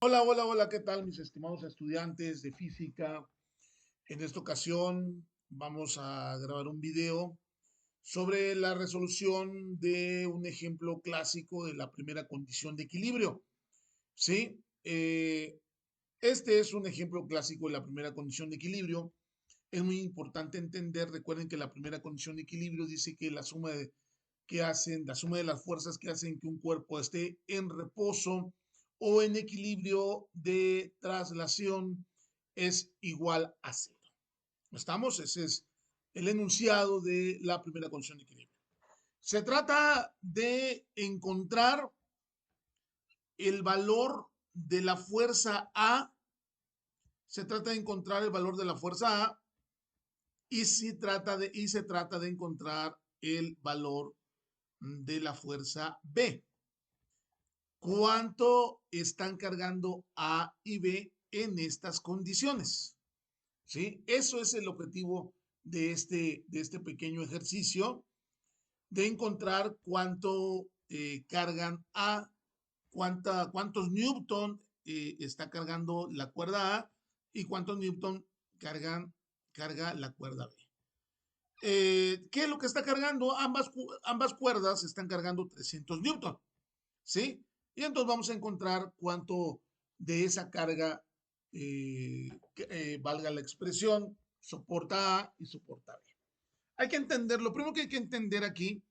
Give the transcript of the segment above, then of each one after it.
Hola, hola, hola, ¿qué tal mis estimados estudiantes de física? En esta ocasión vamos a grabar un video sobre la resolución de un ejemplo clásico de la primera condición de equilibrio. ¿Sí? Este es un ejemplo clásico de la primera condición de equilibrio. Es muy importante entender, recuerden que la primera condición de equilibrio dice que la suma de las fuerzas que hacen que un cuerpo esté en reposo o en equilibrio de traslación es igual a cero. ¿Estamos? Ese es el enunciado de la primera condición de equilibrio. Se trata de encontrar el valor de la fuerza A, se trata de encontrar el valor de la fuerza A y se trata de encontrar el valor de la fuerza B. ¿Cuánto están cargando A y B en estas condiciones? ¿Sí? Eso es el objetivo de este pequeño ejercicio, de encontrar cuánto cargan A, cuántos newton está cargando la cuerda A y cuántos newton carga la cuerda B. ¿Qué es lo que está cargando? Ambas cuerdas están cargando 300 newton, ¿sí? Y entonces vamos a encontrar cuánto de esa carga, valga la expresión, soporta A y soporta B. Hay que entender, lo primero que hay que entender aquí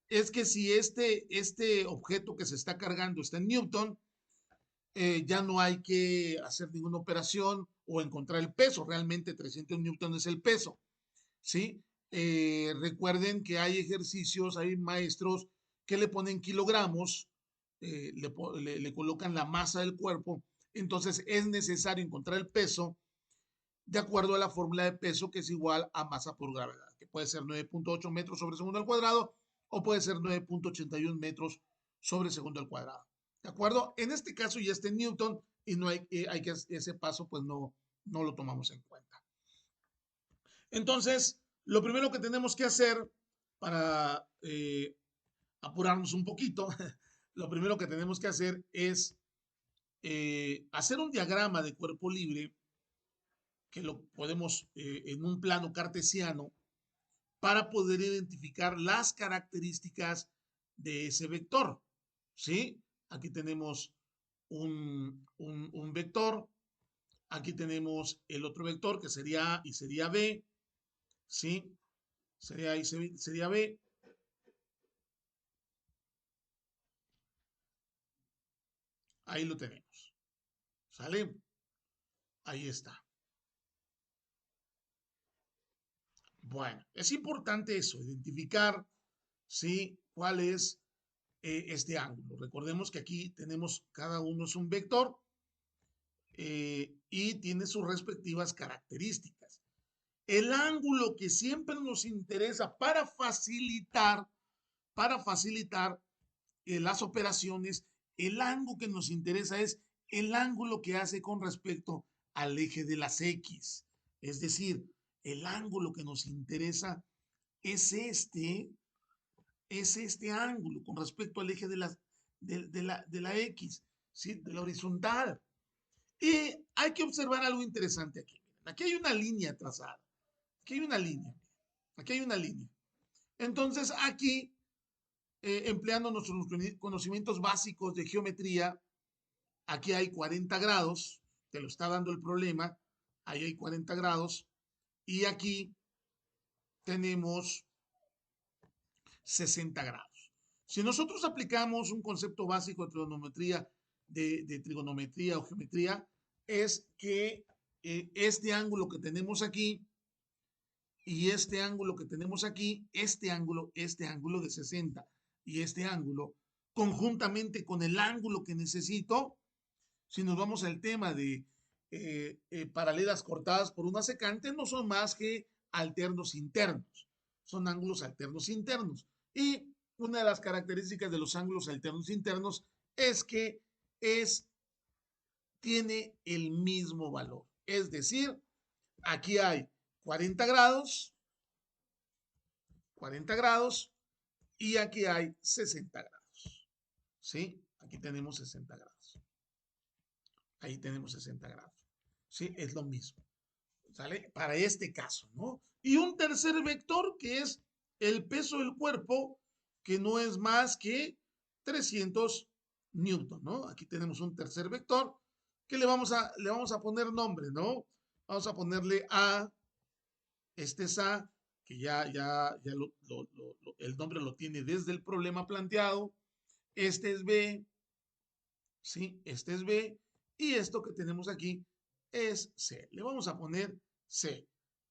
es que si este objeto que se está cargando está en newton, ya no hay que hacer ninguna operación o encontrar el peso. Realmente 300 newton es el peso. ¿Sí? Recuerden que hay ejercicios, hay maestros que le ponen kilogramos, le colocan la masa del cuerpo, entonces es necesario encontrar el peso de acuerdo a la fórmula de peso que es igual a masa por gravedad, que puede ser 9.8 metros sobre segundo al cuadrado o puede ser 9.81 metros sobre segundo al cuadrado. ¿De acuerdo? En este caso ya está en Newton y no hay que ese paso pues no lo tomamos en cuenta. Entonces, lo primero que tenemos que hacer para apurarnos un poquito, lo primero que tenemos que hacer es hacer un diagrama de cuerpo libre que lo podemos en un plano cartesiano para poder identificar las características de ese vector. ¿Sí? Aquí tenemos un vector, aquí tenemos el otro vector que sería A y sería B, ¿sí? Sería A y sería B. Ahí lo tenemos. ¿Sale? Ahí está. Bueno, es importante eso, identificar, ¿sí? ¿Cuál es este ángulo? Recordemos que aquí tenemos, cada uno es un vector y tiene sus respectivas características. El ángulo que siempre nos interesa para facilitar las operaciones, el ángulo que nos interesa es el ángulo que hace con respecto al eje de las X. Es decir, el ángulo que nos interesa es este ángulo con respecto al eje de la X, ¿sí? De la horizontal. Y hay que observar algo interesante aquí. Aquí hay una línea trazada. Aquí hay una línea. Aquí hay una línea. Entonces, aquí, empleando nuestros conocimientos básicos de geometría, aquí hay 40 grados, te lo está dando el problema, ahí hay 40 grados, y aquí tenemos 60 grados. Si nosotros aplicamos un concepto básico de trigonometría, de trigonometría o geometría, es que este ángulo que tenemos aquí y este ángulo que tenemos aquí, este ángulo de 60 y este ángulo, conjuntamente con el ángulo que necesito, si nos vamos al tema de paralelas cortadas por una secante, no son más que alternos internos, son ángulos alternos internos. Y una de las características de los ángulos alternos internos es que es, tiene el mismo valor. Es decir, aquí hay 40 grados, 40 grados y aquí hay 60 grados. ¿Sí? Aquí tenemos 60 grados. Ahí tenemos 60 grados. ¿Sí? Es lo mismo. ¿Sale? Para este caso, ¿no? Y un tercer vector que es el peso del cuerpo, que no es más que 300 newton, ¿no? Aquí tenemos un tercer vector que le vamos a poner nombre, ¿no? Vamos a ponerle A, este es A, que ya el nombre lo tiene desde el problema planteado. Este es B, ¿sí? Este es B. Y esto que tenemos aquí es C. Le vamos a poner C.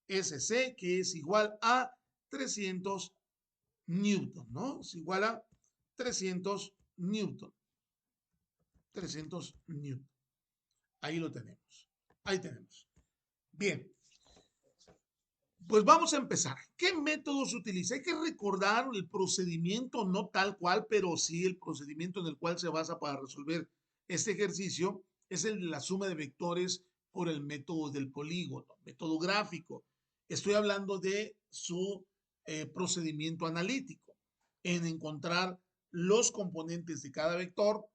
SC, que es igual a 300 newton, ¿no? Es igual a 300 newton. 300 newton. Ahí lo tenemos. Ahí tenemos. Bien. Pues vamos a empezar. ¿Qué método se utiliza? Hay que recordar el procedimiento, no tal cual, pero sí el procedimiento en el cual se basa para resolver este ejercicio es el de la suma de vectores por el método del polígono, método gráfico. Estoy hablando de su procedimiento analítico, en encontrar los componentes de cada vector,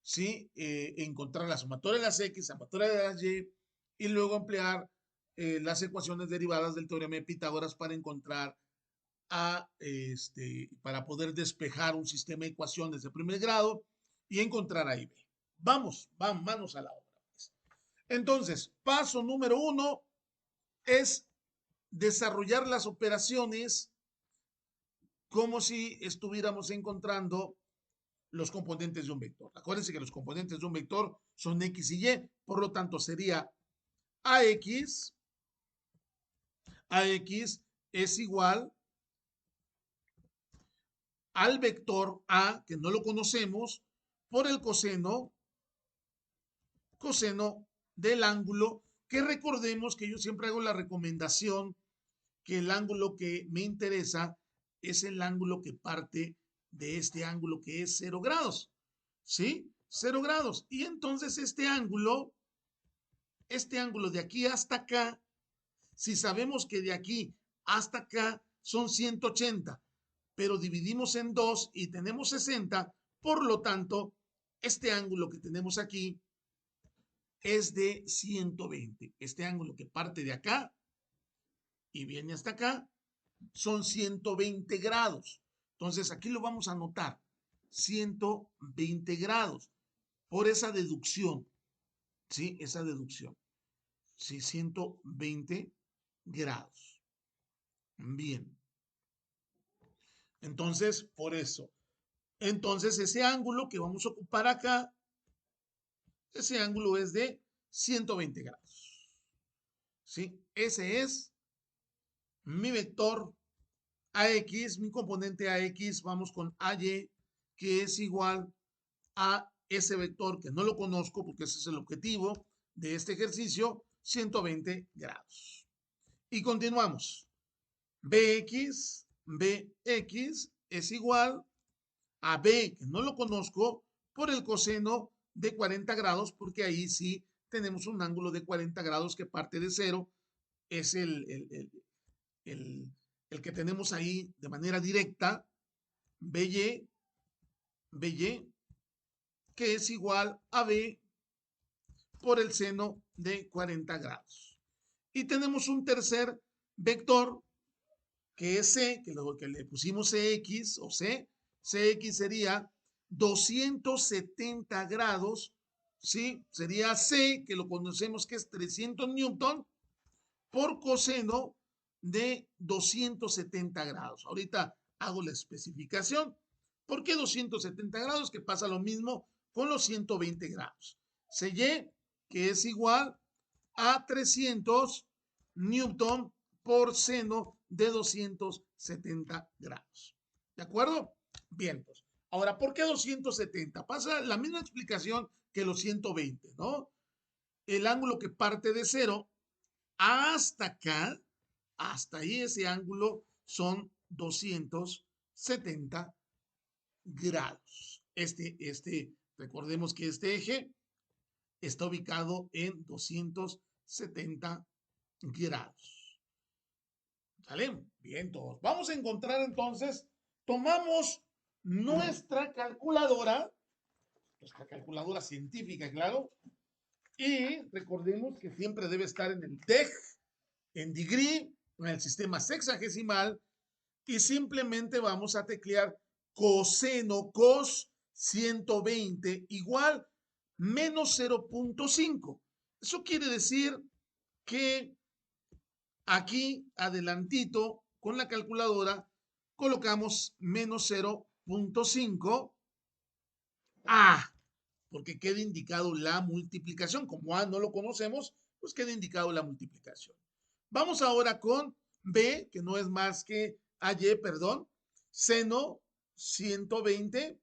¿sí? Encontrar la sumatoria de las X, la sumatoria de las Y, y luego emplear las ecuaciones derivadas del teorema de Pitágoras para encontrar para poder despejar un sistema de ecuaciones de primer grado y encontrar a I B. Vamos, manos a la obra. Pues. Entonces, paso número 1 es desarrollar las operaciones como si estuviéramos encontrando los componentes de un vector. Acuérdense que los componentes de un vector son X y Y, por lo tanto sería AX es igual al vector A, que no lo conocemos, por el coseno del ángulo, que recordemos que yo siempre hago la recomendación que el ángulo que me interesa es el ángulo que parte de este ángulo que es 0 grados, ¿sí? 0 grados. Y entonces este ángulo de aquí hasta acá, si sabemos que de aquí hasta acá son 180, pero dividimos en 2 y tenemos 60, por lo tanto, este ángulo que tenemos aquí es de 120. Este ángulo que parte de acá y viene hasta acá son 120 grados. Entonces, aquí lo vamos a anotar, 120 grados, por esa deducción, ¿sí? Esa deducción, ¿sí? 120 grados. Bien. Entonces, por eso. Entonces, ese ángulo que vamos a ocupar acá, ese ángulo es de 120 grados. ¿Sí? Ese es mi vector AX, mi componente AX, vamos con AY, que es igual a ese vector que no lo conozco porque ese es el objetivo de este ejercicio, 120 grados. Y continuamos. BX es igual a B, que no lo conozco, por el coseno de 40 grados, porque ahí sí tenemos un ángulo de 40 grados que parte de cero, es el que tenemos ahí de manera directa, BY, que es igual a B por el seno de 40 grados. Y tenemos un tercer vector, que es C, que le pusimos CX o C, CX sería 270 grados, ¿sí? Sería C, que lo conocemos que es 300 newton, por coseno de 270 grados. Ahorita hago la especificación. ¿Por qué 270 grados? Que pasa lo mismo con los 120 grados. CY, que es igual a 300 newton por seno de 270 grados. ¿De acuerdo? Bien, pues. Ahora, ¿por qué 270? Pasa la misma explicación que los 120, ¿no? El ángulo que parte de cero hasta acá, hasta ahí ese ángulo son 270 grados. Recordemos que este eje está ubicado en 270 grados. ¿Sale? Bien, todos. Vamos a encontrar entonces, tomamos nuestra calculadora científica, claro, Y recordemos que siempre debe estar en el deg, en degree, en el sistema sexagesimal, y simplemente vamos a teclear coseno cos 120 igual menos 0.5. Eso quiere decir que aquí adelantito con la calculadora colocamos menos 0.5 a, porque queda indicado la multiplicación. Como A no lo conocemos, pues queda indicado la multiplicación. Vamos ahora con B, que no es más que AY, perdón, seno 120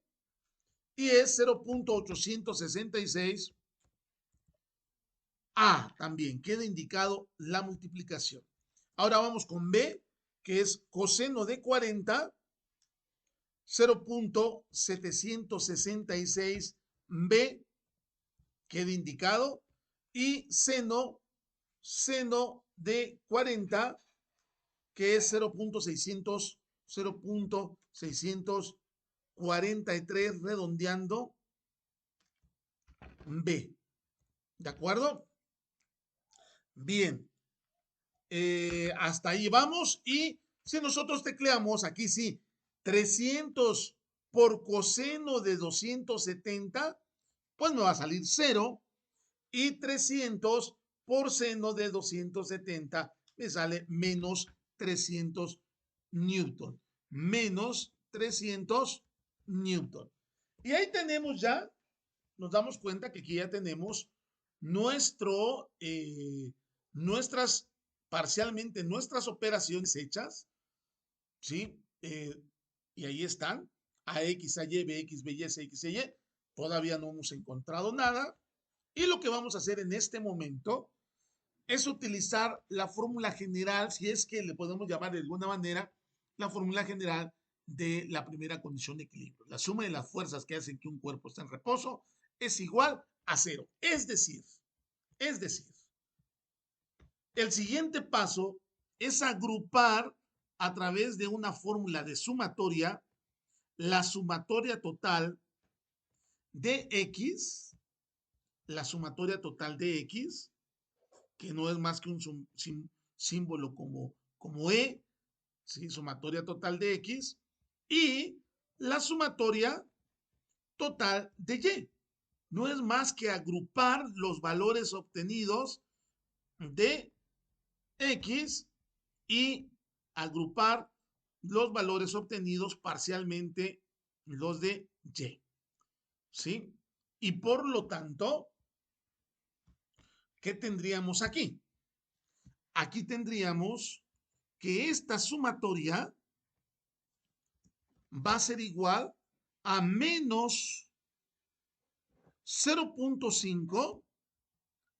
y es 0.866 A también, queda indicado la multiplicación. Ahora vamos con B, que es coseno de 40, 0.766 B, queda indicado, y seno de 40, que es 0.643 redondeando B. ¿De acuerdo? Bien. Hasta ahí vamos. Y si nosotros tecleamos, aquí sí, 300 por coseno de 270, pues me va a salir 0. Y 300 por seno de 270 me sale menos 300 newton. Menos 300 newton. Y ahí tenemos ya, nos damos cuenta que aquí ya tenemos nuestras, parcialmente nuestras operaciones hechas, ¿sí? Y ahí están, AX, AY, BX, BY, CX, Y. Todavía no hemos encontrado nada. Y lo que vamos a hacer en este momento es utilizar la fórmula general, si es que le podemos llamar de alguna manera, la fórmula general de la primera condición de equilibrio. La suma de las fuerzas que hacen que un cuerpo esté en reposo es igual a 0. Es decir, el siguiente paso es agrupar a través de una fórmula de sumatoria la sumatoria total de X, la sumatoria total de X, que no es más que un símbolo como E, ¿sí? Sumatoria total de X, y la sumatoria total de Y. No es más que agrupar los valores obtenidos de X y agrupar los valores obtenidos parcialmente los de Y. ¿Sí? Y por lo tanto, ¿qué tendríamos aquí? Aquí tendríamos que esta sumatoria va a ser igual a menos 0.5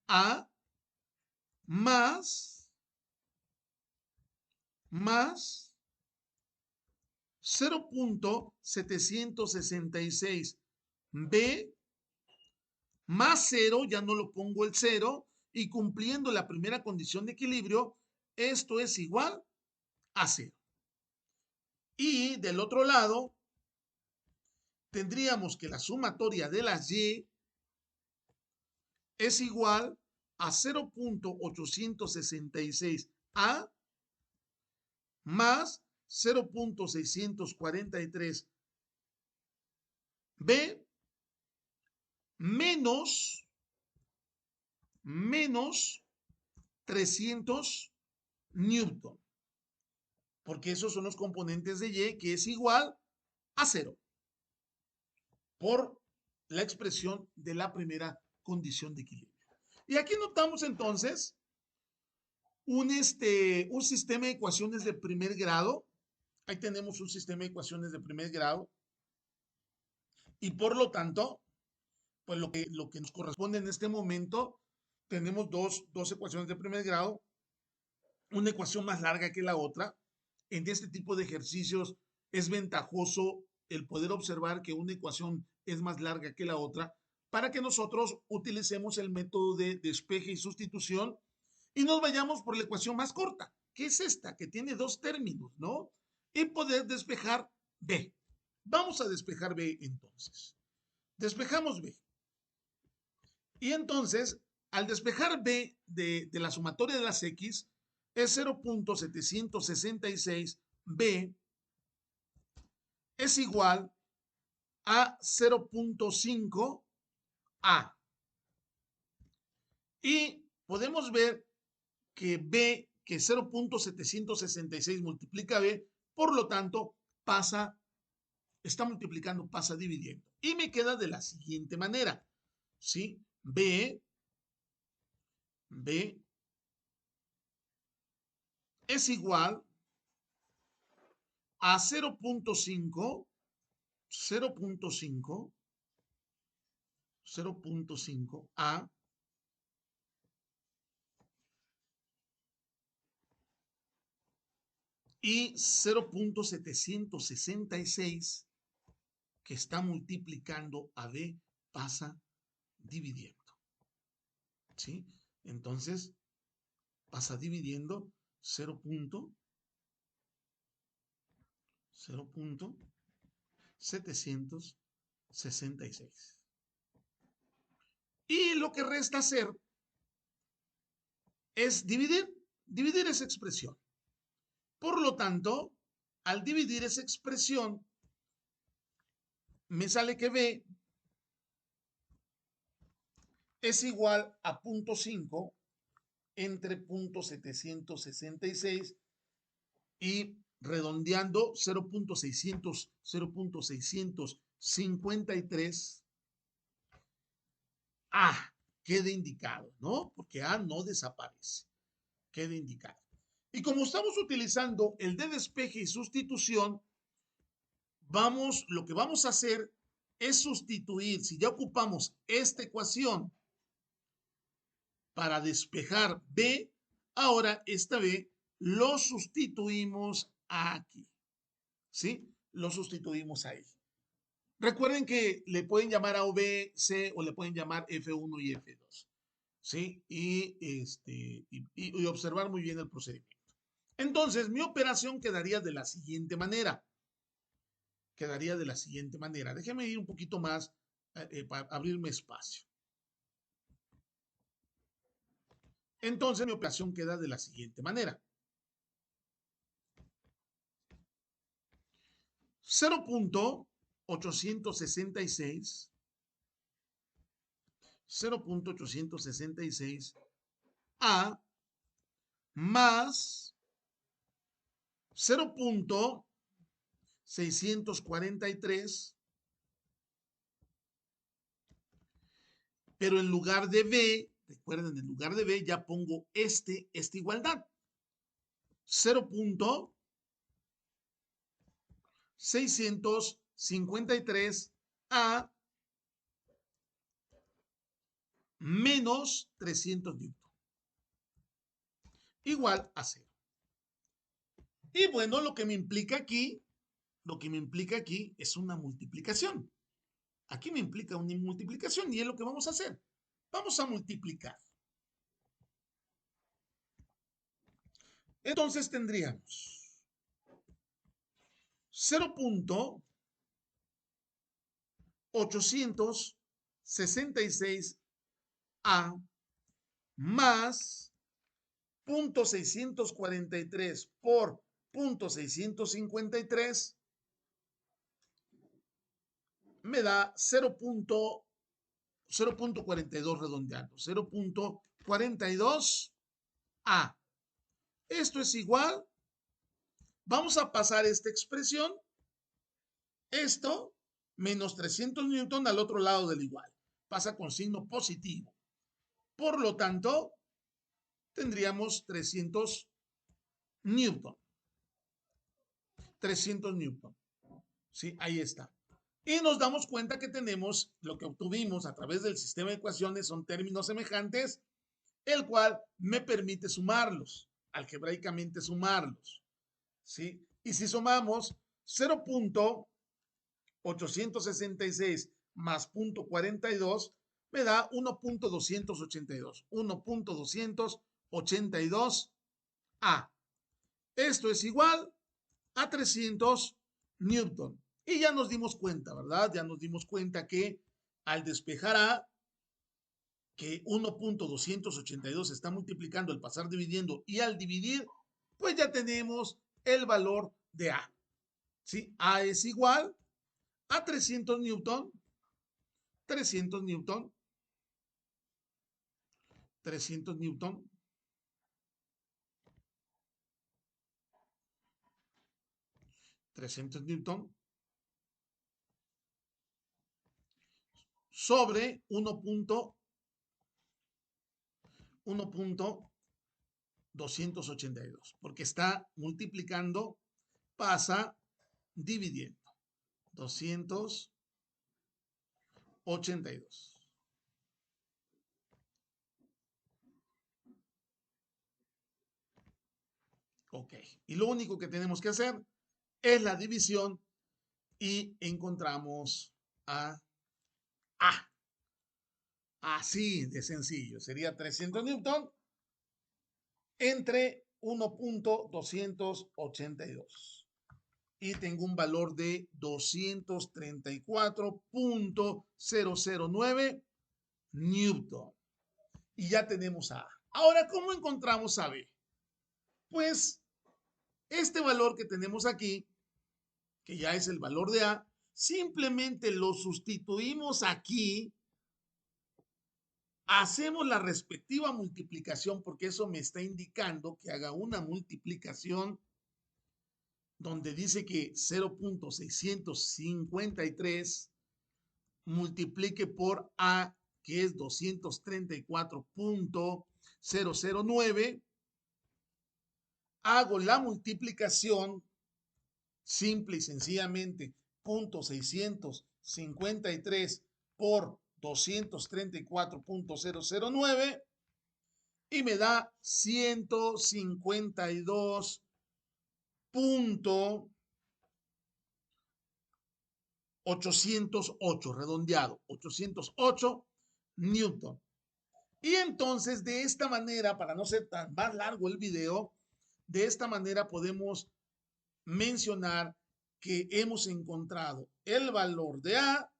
a más 0.766 B más 0, ya no lo pongo el 0, y cumpliendo la primera condición de equilibrio, esto es igual a 0. Y del otro lado, tendríamos que la sumatoria de las Y es igual a 0.866A más 0.643B menos 300 newton, porque esos son los componentes de Y, que es igual a 0, por la expresión de la primera condición de equilibrio. Y aquí notamos entonces un sistema de ecuaciones de primer grado. Ahí tenemos un sistema de ecuaciones de primer grado. Y por lo tanto, pues lo que nos corresponde en este momento, tenemos dos ecuaciones de primer grado, una ecuación más larga que la otra. En este tipo de ejercicios es ventajoso el poder observar que una ecuación es más larga que la otra para que nosotros utilicemos el método de despeje y sustitución y nos vayamos por la ecuación más corta, que es esta, que tiene dos términos, ¿no? Y poder despejar B. Vamos a despejar B entonces. Despejamos B. Y entonces al despejar B de la sumatoria de las X es 0.766, B es igual a 0.5 A. Y podemos ver que B, que 0.766 multiplica B, por lo tanto, está multiplicando, pasa dividiendo. Y me queda de la siguiente manera, ¿sí? B es igual a 0.5 A y 0.766 que está multiplicando a B pasa dividiendo, ¿sí? Entonces, pasa dividiendo 0.766. Y lo que resta hacer es dividir esa expresión. Por lo tanto, al dividir esa expresión, me sale que B es igual a 0.5 entre 0.766 y redondeando 0.653 A queda indicado, ¿no? Porque A no desaparece, queda indicado. Y como estamos utilizando el de despeje y sustitución, lo que vamos a hacer es sustituir, si ya ocupamos esta ecuación para despejar B, ahora esta B lo sustituimos aquí, ¿sí? Lo sustituimos ahí. Recuerden que le pueden llamar A o B, C o le pueden llamar F1 y F2, ¿sí? Y observar muy bien el procedimiento. Entonces, mi operación quedaría de la siguiente manera. Déjeme ir un poquito más para abrirme espacio. Entonces, mi operación queda de la siguiente manera. 0.866 A más 0.643, pero en lugar de B, recuerden, en lugar de B ya pongo esta igualdad. 0.653 A menos 300 newton. Igual a 0. Y bueno, lo que me implica aquí es una multiplicación. Aquí me implica una multiplicación y es lo que vamos a hacer. Vamos a multiplicar. Entonces tendríamos 0.866 A más 0.643 por 0.653 me da 0.42 redondeando, 0.42 A. Esto es igual, vamos a pasar esta expresión, esto menos 300 newton al otro lado del igual, pasa con signo positivo. Por lo tanto, tendríamos 300 newton. 300 newton. ¿Sí? Ahí está. Y nos damos cuenta que tenemos lo que obtuvimos a través del sistema de ecuaciones, son términos semejantes, el cual me permite sumarlos, algebraicamente sumarlos, ¿sí? Y si sumamos 0.866 más 0.42, me da 1.282. 1.282 A. Esto es igual a 300 newton. Y ya nos dimos cuenta, ¿verdad? Ya nos dimos cuenta que al despejar A, que 1.282 está multiplicando al pasar dividiendo y al dividir, pues ya tenemos el valor de A. ¿Sí? A es igual a 300 newton, 300 newton, 300 newton, 300 newton sobre 1.282, porque está multiplicando, pasa dividiendo. 282. Ok. Y lo único que tenemos que hacer es la división y encontramos a A. Así de sencillo. Sería 300 newton entre 1.282. Y tengo un valor de 234.009 newton. Y ya tenemos A. Ahora, ¿cómo encontramos a B? Pues este valor que tenemos aquí, que ya es el valor de A, simplemente lo sustituimos aquí, hacemos la respectiva multiplicación, porque eso me está indicando que haga una multiplicación donde dice que 0.653 multiplique por A, que es 234.009. Hago la multiplicación simple y sencillamente 0.653 por 234.009 y me da 152.808, redondeado, 808 newton. Y entonces de esta manera, para no ser tan más largo el video, de esta manera podemos mencionar que hemos encontrado el valor de A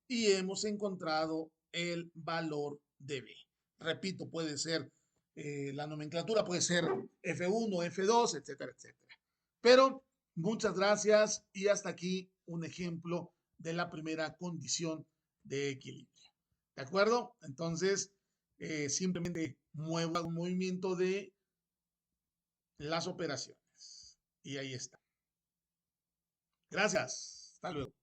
y hemos encontrado el valor de B. Repito, puede ser, la nomenclatura puede ser F1, F2, etcétera, etcétera. Pero muchas gracias y hasta aquí un ejemplo de la primera condición de equilibrio. ¿De acuerdo? Entonces, simplemente muevo un movimiento de las operaciones. Y ahí está. Gracias. Hasta luego.